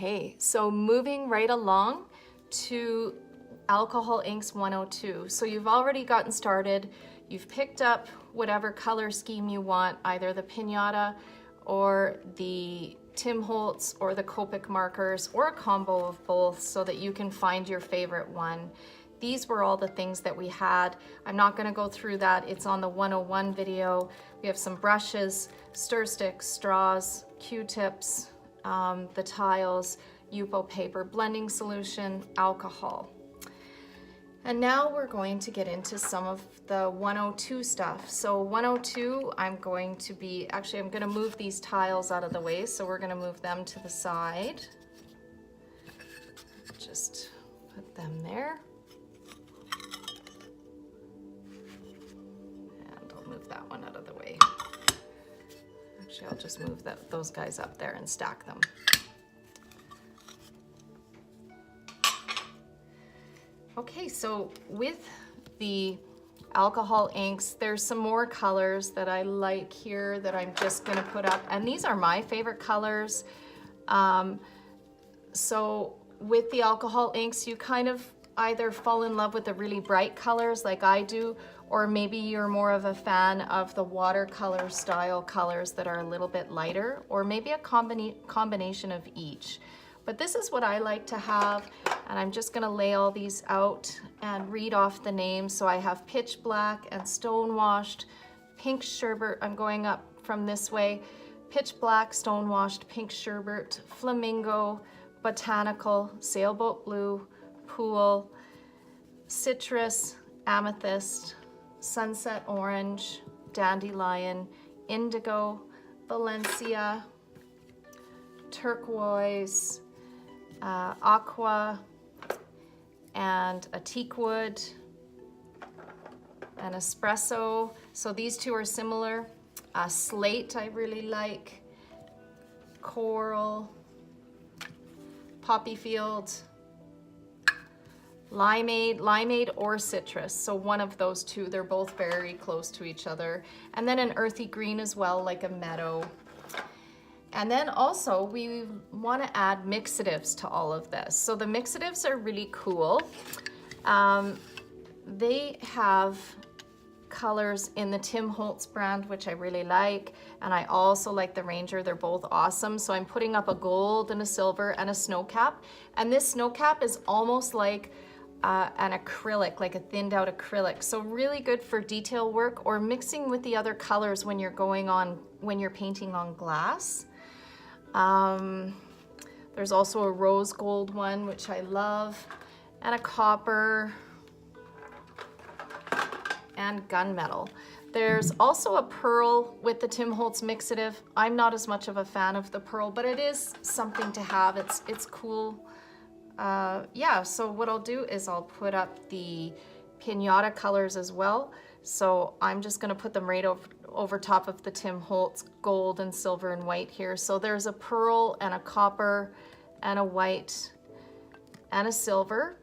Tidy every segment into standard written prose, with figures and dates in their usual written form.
Okay, so moving right along to Alcohol Inks 102. So you've already gotten started. You've picked up whatever color scheme you want, either the Pinata or the Tim Holtz or the Copic markers, or a combo of both so that you can find your favorite one. These were all the things that we had. I'm not gonna go through that. It's on the 101 video. We have some brushes, stir sticks, straws, Q-tips, the tiles, Yupo paper, blending solution, alcohol. And now we're going to get into some of the 102 stuff. So 102, I'm going to move these tiles out of the way. So we're gonna move them to the side. Just put them there. And I'll move that one out of the way. Actually, I'll just move those guys up there and stack them. Okay, so with the alcohol inks, there's some more colors that I like here that I'm just gonna put up, and these are my favorite colors. So with the alcohol inks, you kind of either fall in love with the really bright colors like I do, or maybe you're more of a fan of the watercolor style colors that are a little bit lighter, or maybe a combination of each. But this is what I like to have, and I'm just gonna lay all these out and read off the names. So I have Pitch Black and Stonewashed, Pink Sherbet, I'm going up from this way, Pitch Black, Stonewashed, Pink Sherbet, Flamingo, Botanical, Sailboat Blue, Pool, Citrus, Amethyst, Sunset Orange, Dandelion, Indigo, Valencia, Turquoise, Aqua, and a Teakwood, and Espresso. So these two are similar. Slate I really like, Coral, Poppy Field, Limeade or Citrus. So one of those two, they're both very close to each other. And then an earthy green as well, like a meadow. And then also we want to add mixatives to all of this. So the mixatives are really cool. They have colors in the Tim Holtz brand, which I really like. And I also like the Ranger, they're both awesome. So I'm putting up a gold and a silver and a snow cap. And this snow cap is almost like an acrylic, like a thinned out acrylic. So really good for detail work or mixing with the other colors when you're painting on glass. There's also a rose gold one, which I love, and a copper and gunmetal. There's also a pearl with the Tim Holtz mixative. I'm not as much of a fan of the pearl, but it is something to have. It's cool. Yeah, so what I'll do is I'll put up the Pinata colors as well. So I'm just gonna put them right over top of the Tim Holtz gold and silver and white here. So there's a pearl and a copper and a white and a silver.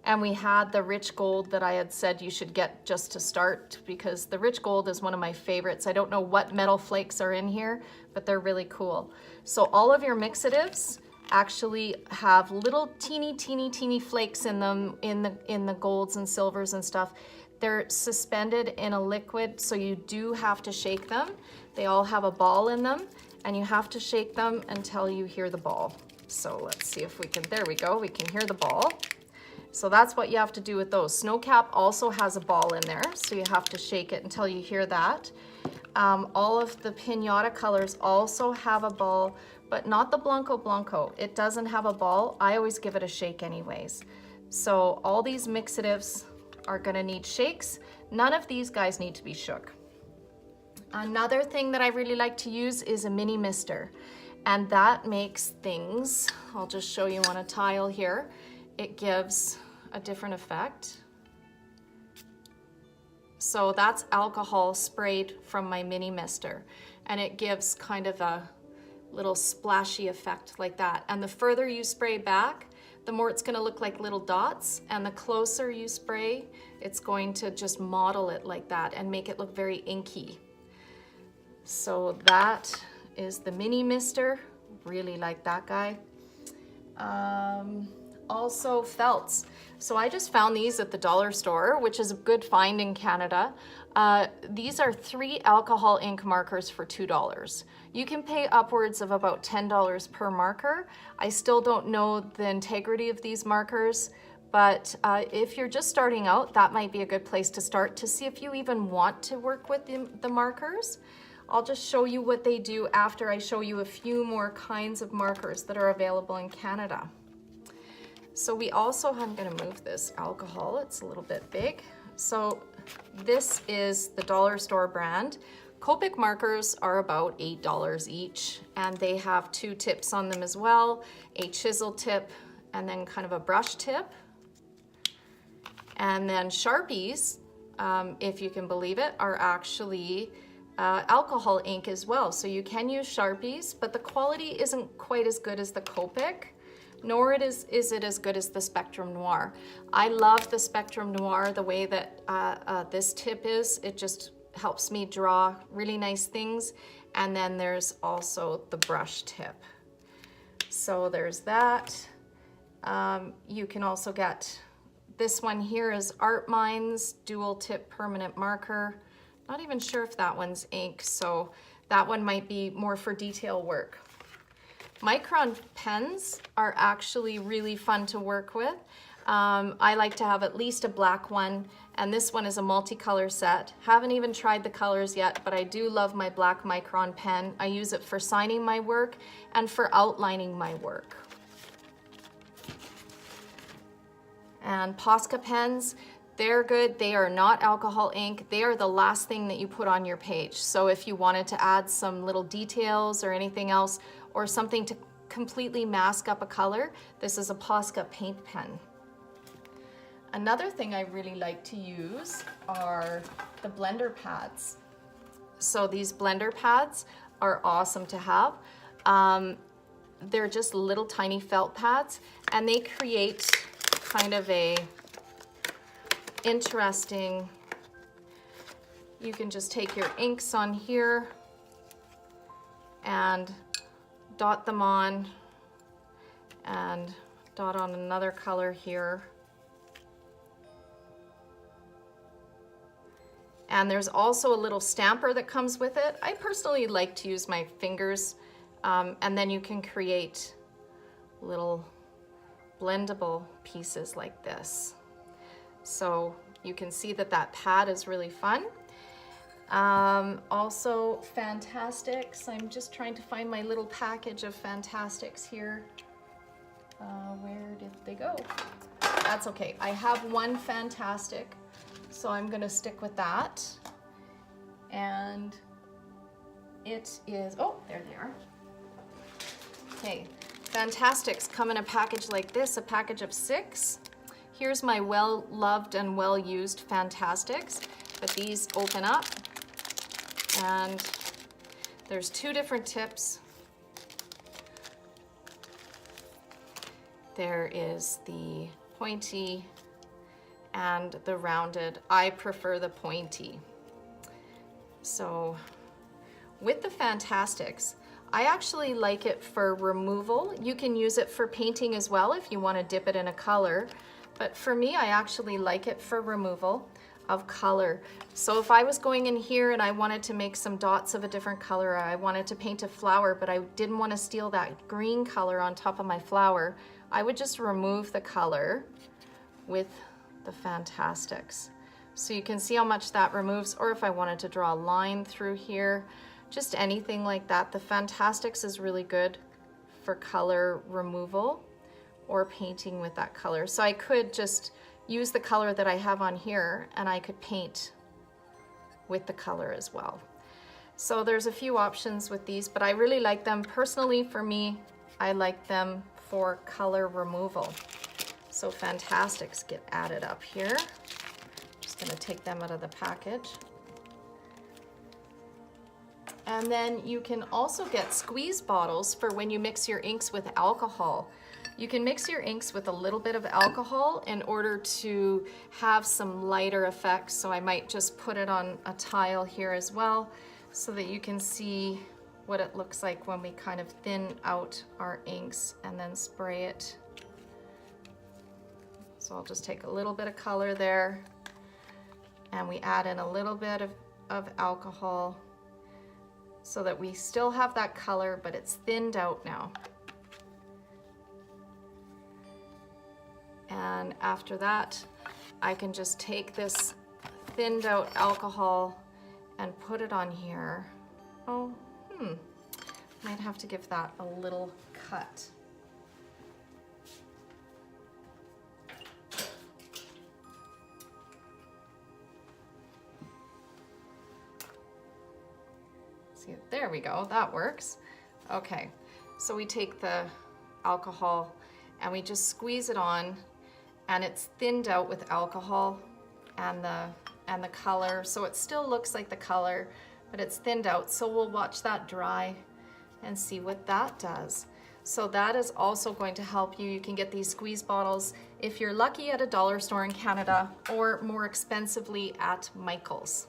And we had the rich gold that I had said you should get just to start, because the rich gold is one of my favorites. I don't know what metal flakes are in here, but they're really cool. So all of your mixatives actually have little teeny flakes in them, in the golds and silvers and stuff. They're suspended in a liquid, so you do have to shake them. They all have a ball in them, and you have to shake them until you hear the ball. So let's see if we can, there we go, we can hear the ball. So that's what you have to do with those. Snowcap also has a ball in there, so you have to shake it until you hear that. All of the Pinata colors also have a ball, but not the Blanco Blanco. It doesn't have a ball. I always give it a shake anyways. So all these mixatives are gonna need shakes. None of these guys need to be shook. Another thing that I really like to use is a mini mister, and that makes things, I'll just show you on a tile here. It gives a different effect. So that's alcohol sprayed from my mini mister, and it gives kind of a little splashy effect like that. And the further you spray back, the more it's gonna look like little dots, and the closer you spray, it's going to just model it like that and make it look very inky. So that is the mini mister, really like that guy. Also felts. So I just found these at the dollar store, which is a good find in Canada. These are 3 alcohol ink markers for $2. You can pay upwards of about $10 per marker. I still don't know the integrity of these markers, but if you're just starting out, that might be a good place to start to see if you even want to work with the markers. I'll just show you what they do after I show you a few more kinds of markers that are available in Canada. So we also, I'm gonna move this alcohol, it's a little bit big. So this is the dollar store brand. Copic markers are about $8 each, and they have 2 tips on them as well, a chisel tip and then kind of a brush tip. And then Sharpies, if you can believe it, are actually alcohol ink as well. So you can use Sharpies, but the quality isn't quite as good as the Copic, nor is it as good as the Spectrum Noir. I love the Spectrum Noir the way that this tip is. It just helps me draw really nice things. And then there's also the brush tip. So there's that. You can also get, this one here is Art Minds dual tip permanent marker. Not even sure if that one's ink, so that one might be more for detail work. Micron pens are actually really fun to work with. I like to have at least a black one, and this one is a multicolor set. Haven't even tried the colors yet, but I do love my black Micron pen. I use it for signing my work and for outlining my work. And Posca pens, they're good. They are not alcohol ink. They are the last thing that you put on your page. So if you wanted to add some little details or anything else, or something to completely mask up a color, this is a Posca paint pen. Another thing I really like to use are the blender pads. So these blender pads are awesome to have. They're just little tiny felt pads, and they create kind of a interesting, you can just take your inks on here and dot them on, and dot on another color here. And there's also a little stamper that comes with it. I personally like to use my fingers, and then you can create little blendable pieces like this. So you can see that that pad is really fun. Also Fantastics. I'm just trying to find my little package of Fantastics here. Where did they go? That's okay. I have one Fantastic, so I'm gonna stick with that. And it is, oh, there they are. Okay, Fantastics come in a package like this, a package of 6. Here's my well-loved and well-used Fantastics, but these open up, and there's 2 different tips. There is the pointy and the rounded. I prefer the pointy. So with the Fantastics, I actually like it for removal. You can use it for painting as well if you want to dip it in a color. But for me, I actually like it for removal of color. So if I was going in here and I wanted to make some dots of a different color, I wanted to paint a flower, but I didn't want to steal that green color on top of my flower, I would just remove the color with the Fantastics. So you can see how much that removes, or if I wanted to draw a line through here, just anything like that. The Fantastics is really good for color removal or painting with that color. So I could just use the color that I have on here, and I could paint with the color as well. So there's a few options with these, but I really like them. Personally, for me, I like them for color removal. So Fantastics get added up here. Just gonna take them out of the package. And then you can also get squeeze bottles for when you mix your inks with alcohol. You can mix your inks with a little bit of alcohol in order to have some lighter effects. So I might just put it on a tile here as well so that you can see what it looks like when we kind of thin out our inks and then spray it. So I'll just take a little bit of color there, and we add in a little bit of alcohol so that we still have that color, but it's thinned out now. And after that, I can just take this thinned out alcohol and put it on here. Oh, might have to give that a little cut. See, there we go, that works. Okay, so we take the alcohol and we just squeeze it on, and it's thinned out with alcohol and the color, so it still looks like the color, but it's thinned out. So we'll watch that dry and see what that does. So that is also going to help you. You can get these squeeze bottles if you're lucky at a dollar store in Canada, or more expensively at Michael's.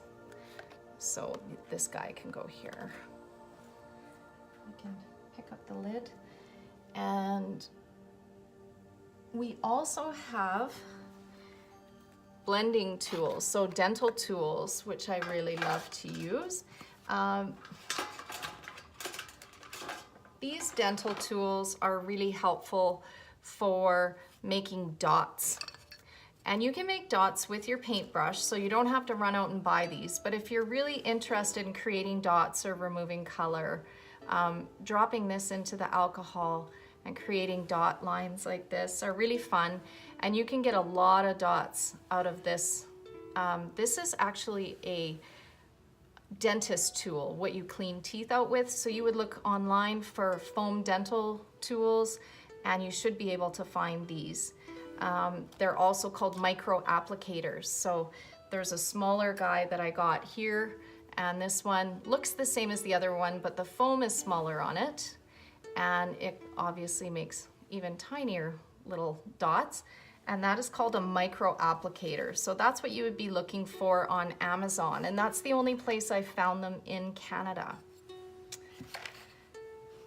So this guy can go here. I can pick up the lid. And we also have blending tools, so dental tools, which I really love to use. These dental tools are really helpful for making dots. And you can make dots with your paintbrush, so you don't have to run out and buy these. But if you're really interested in creating dots or removing color, dropping this into the alcohol and creating dot lines like this are really fun. And you can get a lot of dots out of this. This is actually a dentist tool, what you clean teeth out with. So you would look online for foam dental tools, and you should be able to find these. They're also called micro applicators. So there's a smaller guy that I got here, and this one looks the same as the other one, but the foam is smaller on it, and it obviously makes even tinier little dots. And that is called a micro applicator. So that's what you would be looking for on Amazon, and that's the only place I found them in Canada.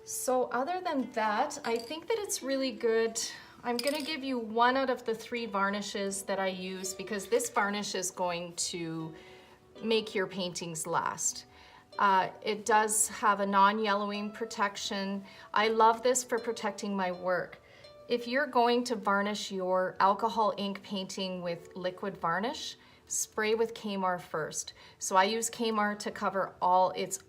So other than that, I think that it's really good. I'm gonna give you one out of the 3 varnishes that I use, because this varnish is going to make your paintings last. It does have a non-yellowing protection. I love this for protecting my work. If you're going to varnish your alcohol ink painting with liquid varnish, spray with Kmart first. So I use Kmart to cover all, it's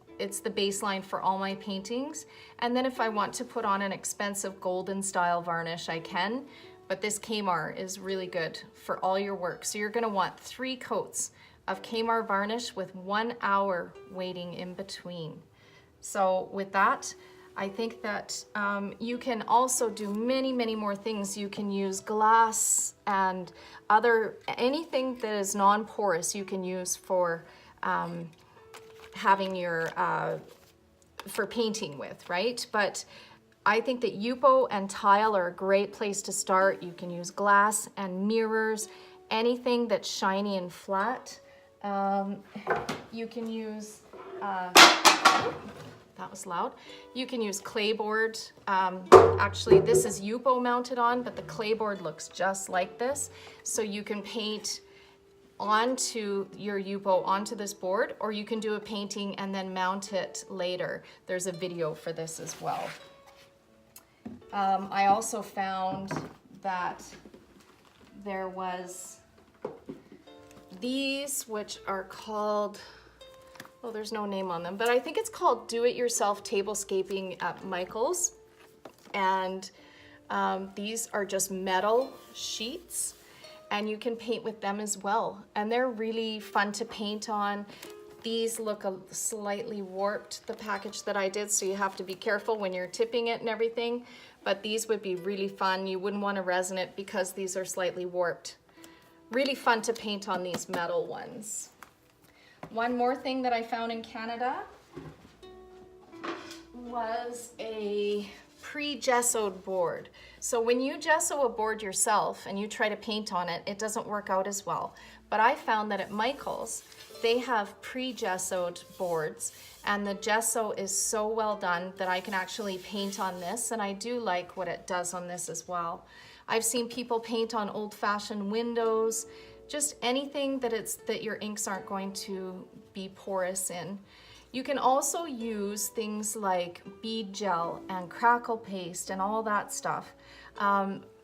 the baseline for all my paintings. And then if I want to put on an expensive golden style varnish, I can, but this Kmart is really good for all your work. So you're gonna want 3 coats of Kmart varnish with 1 hour waiting in between. So with that, I think that you can also do many, many more things. You can use glass and anything that is non-porous you can use for having your, for painting with, right? But I think that Yupo and tile are a great place to start. You can use glass and mirrors, anything that's shiny and flat. You can use, that was loud. You can use clayboard. Actually, this is Yupo mounted on, but the clayboard looks just like this. So you can paint onto your Yupo onto this board, or you can do a painting and then mount it later. There's a video for this as well. I also found that there was these, which are called, well, there's no name on them, but I think it's called Do-It-Yourself Tablescaping at Michael's. And these are just metal sheets, and you can paint with them as well. And they're really fun to paint on. These look slightly warped, the package that I did, so you have to be careful when you're tipping it and everything. But these would be really fun. You wouldn't want to resin it because these are slightly warped. Really fun to paint on these metal ones. One more thing that I found in Canada was a pre-gessoed board. So when you gesso a board yourself and you try to paint on it, it doesn't work out as well. But I found that at Michael's, they have pre-gessoed boards, and the gesso is so well done that I can actually paint on this, and I do like what it does on this as well. I've seen people paint on old-fashioned windows, just anything that your inks aren't going to be porous in. You can also use things like bead gel and crackle paste and all that stuff.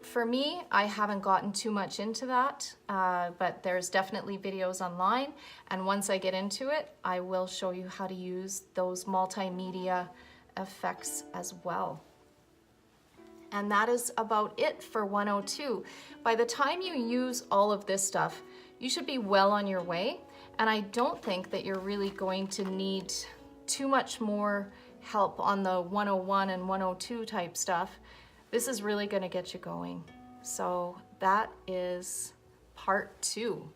For me, I haven't gotten too much into that, but there's definitely videos online, and once I get into it, I will show you how to use those multimedia effects as well. And that is about it for 102. By the time you use all of this stuff, you should be well on your way, and I don't think that you're really going to need too much more help on the 101 and 102 type stuff. This is really going to get you going. So that is part 2.